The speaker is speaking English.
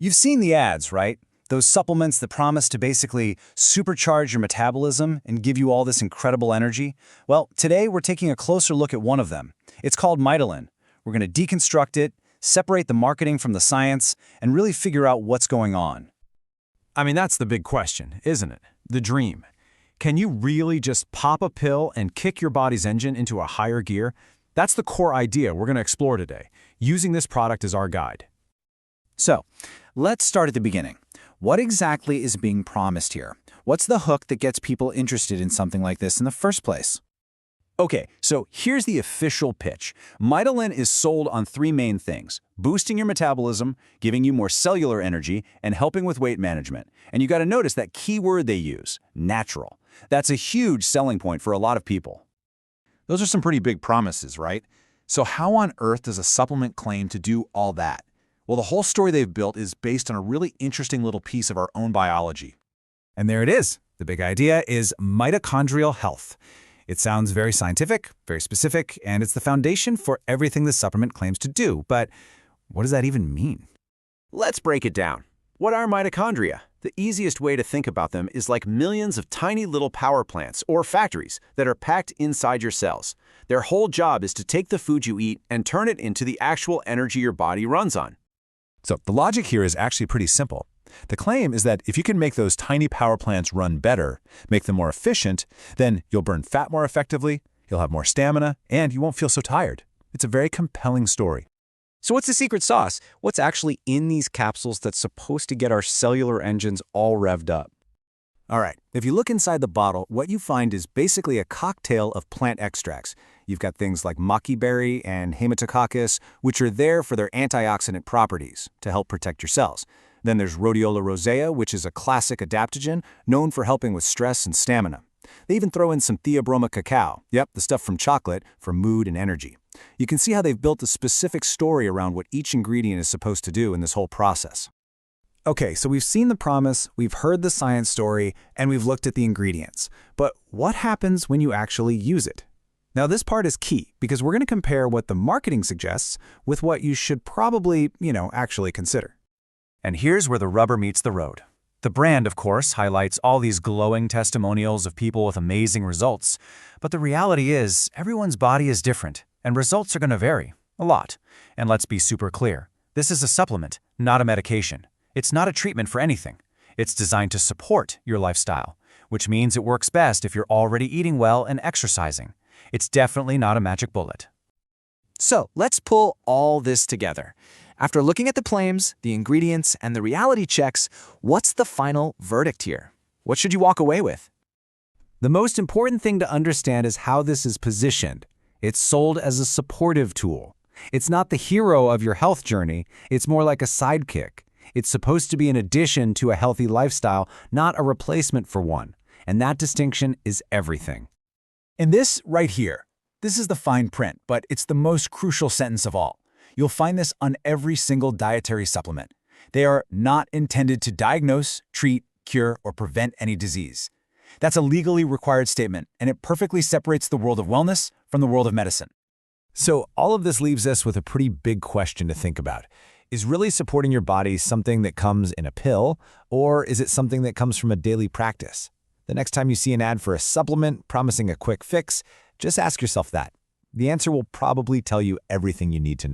You've seen the ads, right? Those supplements that promise to basically supercharge your metabolism and give you all this incredible energy. Well, today we're taking a closer look at one of them. It's called Mitolyn. We're going to deconstruct it, separate the marketing from the science, and really figure out what's going on. I mean, that's the big question, isn't it? The dream. Can you really just pop a pill and kick your body's engine into a higher gear? That's the core idea we're going to explore today, using this product as our guide. So, let's start at the beginning. What exactly is being promised here? What's the hook that gets people interested in something like this in the first place? Okay, so here's the official pitch. Mitolyn is sold on three main things: boosting your metabolism, giving you more cellular energy, and helping with weight management. And you got to notice that key word they use, natural. That's a huge selling point for a lot of people. Those are some pretty big promises, right? So how on earth does a supplement claim to do all that? Well, the whole story they've built is based on a really interesting little piece of our own biology. And there it is. The big idea is mitochondrial health. It sounds very scientific, very specific, and it's the foundation for everything the supplement claims to do. But what does that even mean? Let's break it down. What are mitochondria? The easiest way to think about them is like millions of tiny little power plants or factories that are packed inside your cells. Their whole job is to take the food you eat and turn it into the actual energy your body runs on. So the logic here is actually pretty simple. The claim is that if you can make those tiny power plants run better, make them more efficient, then you'll burn fat more effectively, you'll have more stamina, and you won't feel so tired. It's a very compelling story. So what's the secret sauce? What's actually in these capsules that's supposed to get our cellular engines all revved up? All right, if you look inside the bottle, what you find is basically a cocktail of plant extracts. You've got things like maki berry and haematococcus, which are there for their antioxidant properties to help protect your cells. Then there's rhodiola rosea, which is a classic adaptogen known for helping with stress and stamina. They even throw in some theobroma cacao, yep, the stuff from chocolate, for mood and energy. You can see how they've built a specific story around what each ingredient is supposed to do in this whole process. Okay, so we've seen the promise, we've heard the science story, and we've looked at the ingredients. But what happens when you actually use it? Now this part is key because we're going to compare what the marketing suggests with what you should probably, actually consider. And here's where the rubber meets the road. The brand, of course, highlights all these glowing testimonials of people with amazing results. But the reality is, everyone's body is different, and results are going to vary a lot. And let's be super clear. This is a supplement, not a medication. It's not a treatment for anything. It's designed to support your lifestyle, which means it works best if you're already eating well and exercising. It's definitely not a magic bullet. So let's pull all this together. After looking at the claims, the ingredients, and the reality checks, what's the final verdict here? What should you walk away with? The most important thing to understand is how this is positioned. It's sold as a supportive tool. It's not the hero of your health journey. It's more like a sidekick. It's supposed to be an addition to a healthy lifestyle, not a replacement for one. And that distinction is everything. And this right here, this is the fine print, but it's the most crucial sentence of all. You'll find this on every single dietary supplement. They are not intended to diagnose, treat, cure, or prevent any disease. That's a legally required statement, and it perfectly separates the world of wellness from the world of medicine. So all of this leaves us with a pretty big question to think about. Is really supporting your body something that comes in a pill, or is it something that comes from a daily practice? The next time you see an ad for a supplement promising a quick fix, just ask yourself that. The answer will probably tell you everything you need to know.